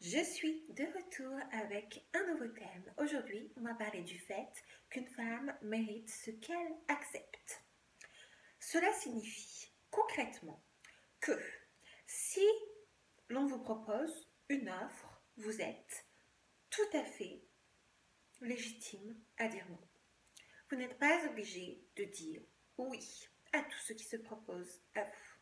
Je suis de retour avec un nouveau thème. Aujourd'hui, on va parler du fait qu'une femme mérite ce qu'elle accepte. Cela signifie concrètement que si l'on vous propose une offre, vous êtes tout à fait légitime à dire non. Vous n'êtes pas obligé de dire oui à tout ce qui se propose à vous.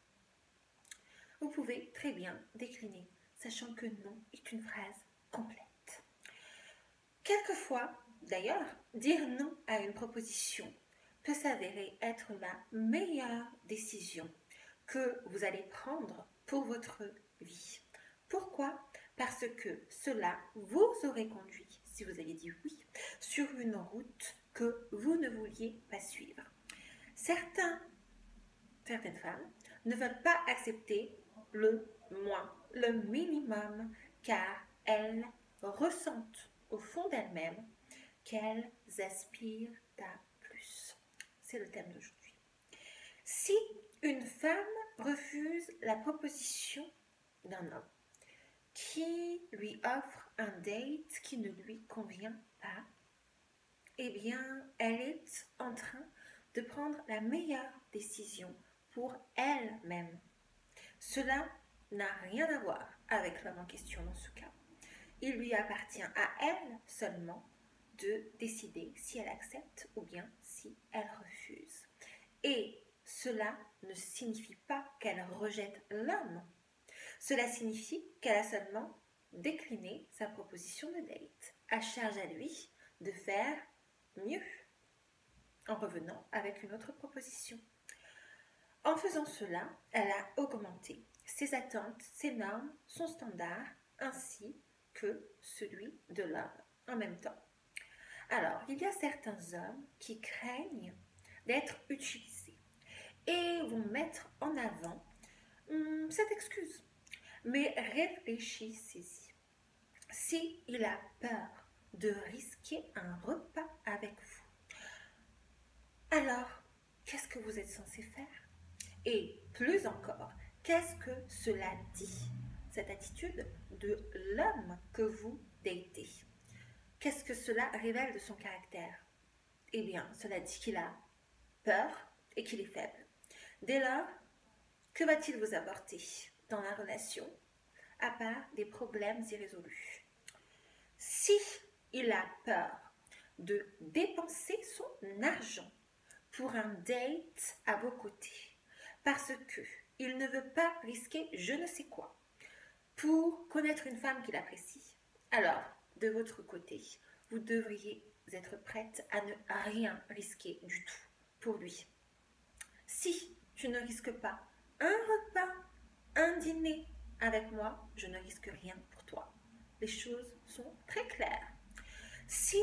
Vous pouvez très bien décliner, sachant que non est une phrase complète. Quelquefois, d'ailleurs, dire non à une proposition peut s'avérer être la meilleure décision que vous allez prendre pour votre vie. Pourquoi? Parce que cela vous aurait conduit, si vous avez dit oui, sur une route que vous ne vouliez pas suivre. Certaines femmes ne veulent pas accepter le moins, le minimum, car elles ressentent au fond d'elles-mêmes qu'elles aspirent à plus. C'est le thème d'aujourd'hui. Si une femme refuse la proposition d'un homme qui lui offre un date qui ne lui convient pas, eh bien, elle est en train de prendre la meilleure décision pour elle-même. Cela n'a rien à voir avec l'homme en question dans ce cas. Il lui appartient à elle seulement de décider si elle accepte ou bien si elle refuse. Et cela ne signifie pas qu'elle rejette l'homme. Cela signifie qu'elle a seulement décliné sa proposition de date. À charge à lui de faire mieux en revenant avec une autre proposition. En faisant cela, elle a augmenté ses attentes, ses normes, son standard, ainsi que celui de l'homme en même temps. Alors, il y a certains hommes qui craignent d'être utilisés et vont mettre en avant cette excuse. Mais réfléchissez-y. S'il a peur de risquer un repas avec vous, alors qu'est-ce que vous êtes censé faire? Et plus encore, qu'est-ce que cela dit, cette attitude de l'homme que vous datez? Qu'est-ce que cela révèle de son caractère? Eh bien, cela dit qu'il a peur et qu'il est faible. Dès lors, que va-t-il vous apporter dans la relation, à part des problèmes irrésolus? Si il a peur de dépenser son argent pour un date à vos côtés, parce qu'il ne veut pas risquer je ne sais quoi pour connaître une femme qu'il apprécie, alors, de votre côté, vous devriez être prête à ne rien risquer du tout pour lui. Si tu ne risques pas un repas, un dîner avec moi, je ne risque rien pour toi. Les choses sont très claires. Si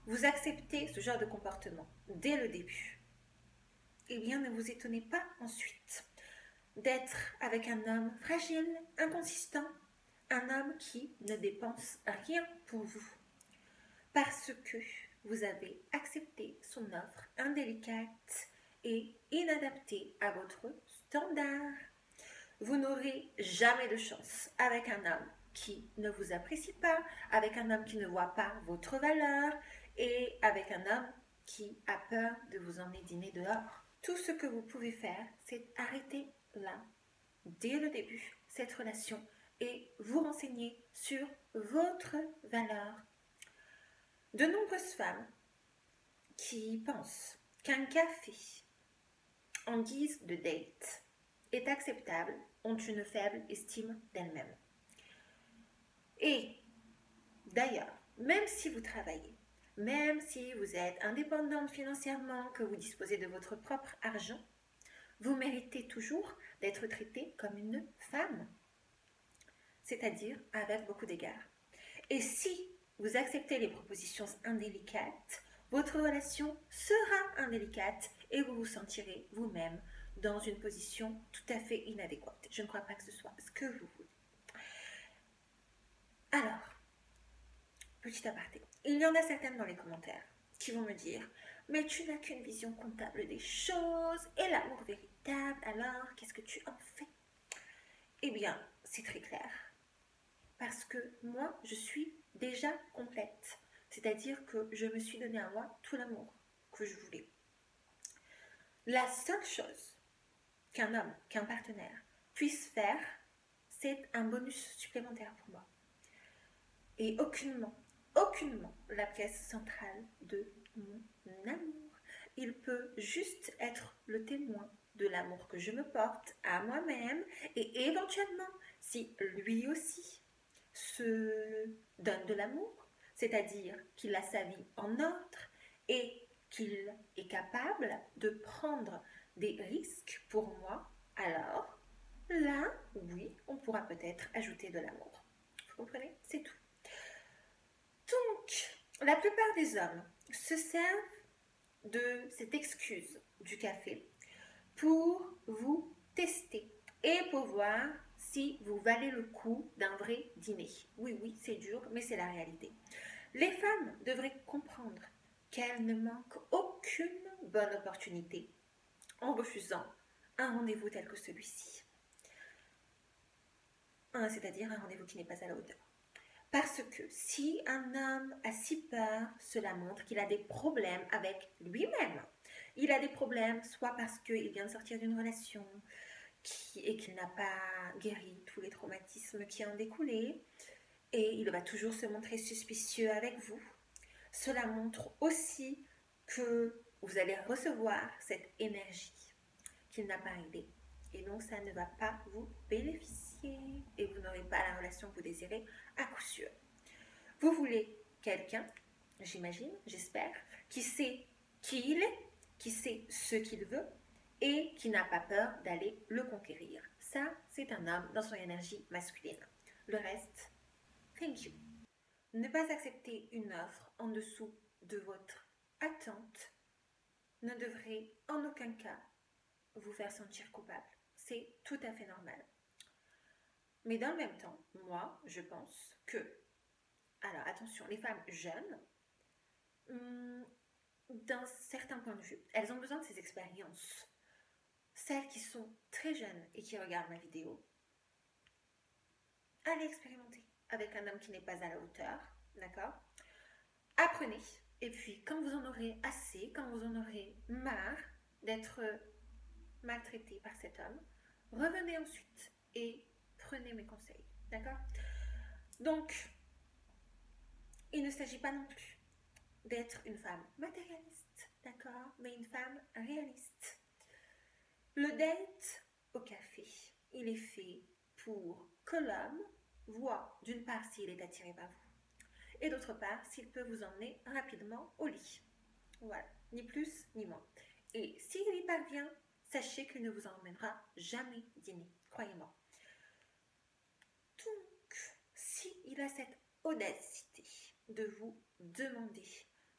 vous acceptez ce genre de comportement dès le début, eh bien ne vous étonnez pas ensuite d'être avec un homme fragile, inconsistant, un homme qui ne dépense rien pour vous, parce que vous avez accepté son offre indélicate et inadaptée à votre standard. Vous n'aurez jamais de chance avec un homme qui ne vous apprécie pas, avec un homme qui ne voit pas votre valeur et avec un homme qui a peur de vous emmener dîner dehors. Tout ce que vous pouvez faire, c'est arrêter là, dès le début, cette relation et vous renseigner sur votre valeur. De nombreuses femmes qui pensent qu'un café en guise de date est acceptable ont une faible estime d'elles-mêmes. Et d'ailleurs, même si vous travaillez, même si vous êtes indépendante financièrement, que vous disposez de votre propre argent, vous méritez toujours d'être traitée comme une femme, c'est-à-dire avec beaucoup d'égards. Et si vous acceptez les propositions indélicates, votre relation sera indélicate et vous vous sentirez vous-même dans une position tout à fait inadéquate. Je ne crois pas que ce soit ce que vous voulez. Alors, petit aparté, il y en a certaines dans les commentaires qui vont me dire « Mais tu n'as qu'une vision comptable des choses et l'amour véritable, alors qu'est-ce que tu en fais ?» Eh bien, c'est très clair. parce que moi, je suis déjà complète. C'est-à-dire que je me suis donné à moi tout l'amour que je voulais. La seule chose qu'un homme, qu'un partenaire puisse faire, c'est un bonus supplémentaire pour moi. Et aucunement la pièce centrale de mon amour. Il peut juste être le témoin de l'amour que je me porte à moi-même et éventuellement, si lui aussi se donne de l'amour, c'est-à-dire qu'il a sa vie en ordre et qu'il est capable de prendre des risques pour moi, alors là, oui, on pourra peut-être ajouter de l'amour. Vous comprenez? C'est tout. Donc, la plupart des hommes se servent de cette excuse du café pour vous tester et pour voir si vous valez le coup d'un vrai dîner. Oui, oui, c'est dur, mais c'est la réalité. Les femmes devraient comprendre qu'elles ne manquent aucune bonne opportunité en refusant un rendez-vous tel que celui-ci. C'est-à-dire un rendez-vous qui n'est pas à la hauteur. Parce que si un homme a si peur, cela montre qu'il a des problèmes avec lui-même. Il a des problèmes soit parce qu'il vient de sortir d'une relation et qu'il n'a pas guéri tous les traumatismes qui en découlaient, et il va toujours se montrer suspicieux avec vous. Cela montre aussi que vous allez recevoir cette énergie qu'il n'a pas réglée. Et donc, ça ne va pas vous bénéficier et vous n'aurez pas la relation que vous désirez à coup sûr. Vous voulez quelqu'un, j'imagine, j'espère, qui sait qui il est, qui sait ce qu'il veut et qui n'a pas peur d'aller le conquérir. Ça, c'est un homme dans son énergie masculine. Le reste, thank you. Ne pas accepter une offre en dessous de votre attente ne devrait en aucun cas vous faire sentir coupable. C'est tout à fait normal. Mais dans le même temps, moi, je pense que, alors attention, les femmes jeunes, d'un certain point de vue, elles ont besoin de ces expériences. Celles qui sont très jeunes et qui regardent ma vidéo, allez expérimenter avec un homme qui n'est pas à la hauteur, d'accord? Apprenez, et puis quand vous en aurez assez, quand vous en aurez marre d'être maltraité par cet homme, revenez ensuite et prenez mes conseils, d'accord? Donc, il ne s'agit pas non plus d'être une femme matérialiste, d'accord? Mais une femme réaliste. Le date au café, il est fait pour que l'homme voit d'une part s'il est attiré par vous et d'autre part s'il peut vous emmener rapidement au lit. Voilà, ni plus ni moins. Et s'il y parvient, sachez qu'il ne vous emmènera jamais dîner, croyez-moi. Donc, s'il a cette audacité de vous demander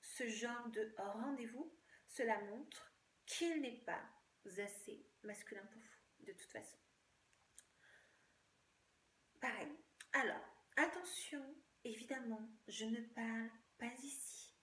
ce genre de rendez-vous, cela montre qu'il n'est pas assez masculin pour vous, de toute façon. Pareil. Alors, attention, évidemment, je ne parle pas ici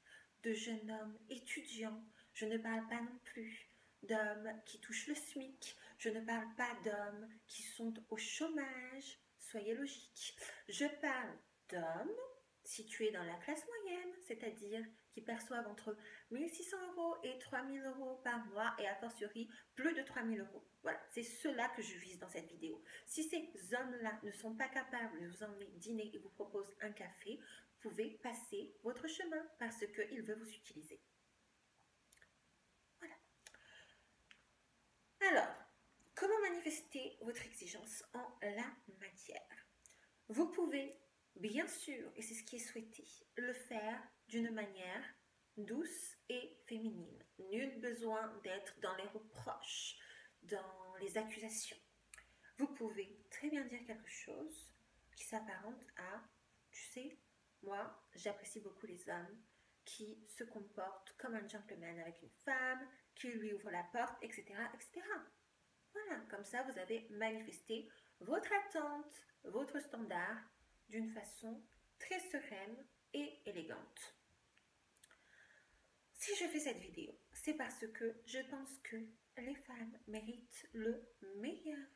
de jeunes hommes étudiants, je ne parle pas non plus d'hommes qui touchent le SMIC, je ne parle pas d'hommes qui sont au chômage, soyez logiques. Je parle d'hommes situés dans la classe moyenne, c'est-à-dire qui perçoivent entre 1 600 € et 3 000 € par mois et a fortiori plus de 3 000 €. Voilà, c'est cela que je vise dans cette vidéo. Si ces hommes-là ne sont pas capables de vous emmener dîner et vous proposent un café, vous pouvez passer votre chemin parce qu'il veut vous utiliser. Voilà. Alors, comment manifester votre exigence en la matière? Vous pouvez, bien sûr, et c'est ce qui est souhaité, le faire d'une manière douce et féminine. Nul besoin d'être dans les reproches, dans les accusations. Vous pouvez très bien dire quelque chose qui s'apparente à, tu sais, moi, j'apprécie beaucoup les hommes qui se comportent comme un gentleman avec une femme, qui lui ouvre la porte, etc., etc. Voilà, comme ça, vous avez manifesté votre attente, votre standard d'une façon très sereine et élégante. Si je fais cette vidéo, c'est parce que je pense que les femmes méritent le meilleur.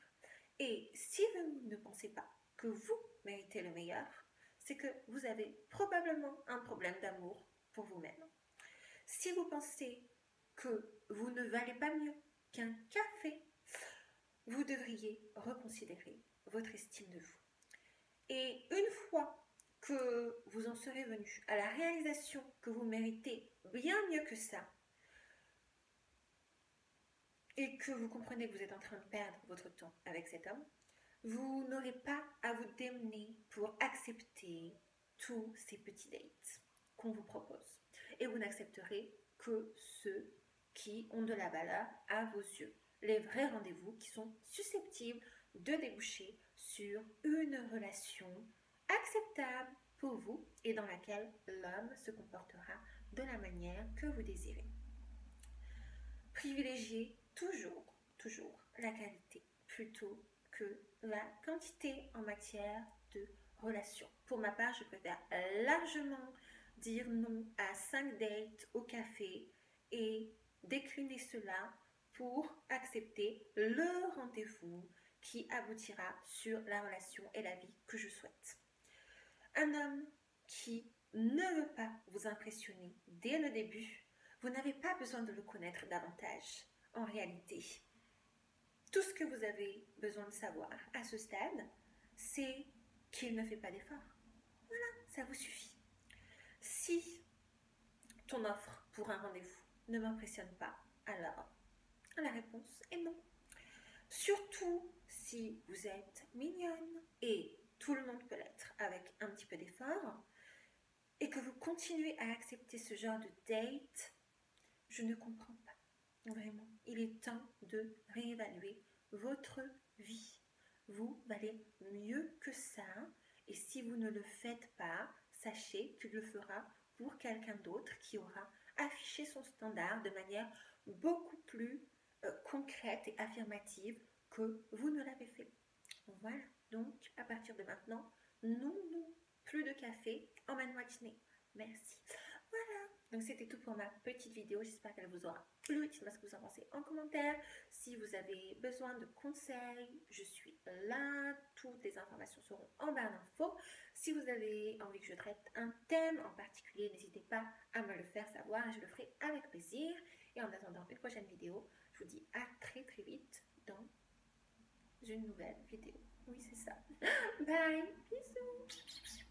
Et si vous ne pensez pas que vous méritez le meilleur, c'est que vous avez probablement un problème d'amour pour vous-même. Si vous pensez que vous ne valez pas mieux qu'un café, vous devriez reconsidérer votre estime de vous. Et une fois que vous en serez venu à la réalisation que vous méritez bien mieux que ça, et que vous comprenez que vous êtes en train de perdre votre temps avec cet homme, vous n'aurez pas à vous démener pour accepter tous ces petits dates qu'on vous propose. Et vous n'accepterez que ceux qui ont de la valeur à vos yeux. Les vrais rendez-vous qui sont susceptibles de déboucher sur une relation acceptable pour vous et dans laquelle l'homme se comportera de la manière que vous désirez. Privilégiez toujours la qualité plutôt que la quantité en matière de relations. Pour ma part, je préfère largement dire non à 5 dates au café et décliner cela pour accepter le rendez-vous qui aboutira sur la relation et la vie que je souhaite. Un homme qui ne veut pas vous impressionner dès le début, vous n'avez pas besoin de le connaître davantage. En réalité, tout ce que vous avez besoin de savoir à ce stade, c'est qu'il ne fait pas d'effort. Voilà, ça vous suffit. Si ton offre pour un rendez-vous ne m'impressionne pas, alors la réponse est non. Surtout si vous êtes mignonne, et tout le monde peut l'être avec un petit peu d'effort, et que vous continuez à accepter ce genre de date, je ne comprends pas. Vraiment, il est temps de réévaluer votre vie. Vous valez mieux que ça, et si vous ne le faites pas, sachez qu'il le fera pour quelqu'un d'autre qui aura affiché son standard de manière beaucoup plus concrète et affirmative que vous ne l'avez fait. Voilà, donc à partir de maintenant, non, plus de café en matinée. Merci. Voilà, donc c'était tout pour ma petite vidéo. J'espère qu'elle vous aura plu. Dites-moi ce que vous en pensez en commentaire. Si vous avez besoin de conseils, je suis là. Toutes les informations seront en barre d'infos. Si vous avez envie que je traite un thème en particulier, n'hésitez pas à me le faire savoir et je le ferai avec plaisir. Et en attendant une prochaine vidéo, je vous dis à très vite dans une nouvelle vidéo. Oui, c'est ça. Bye, bisous.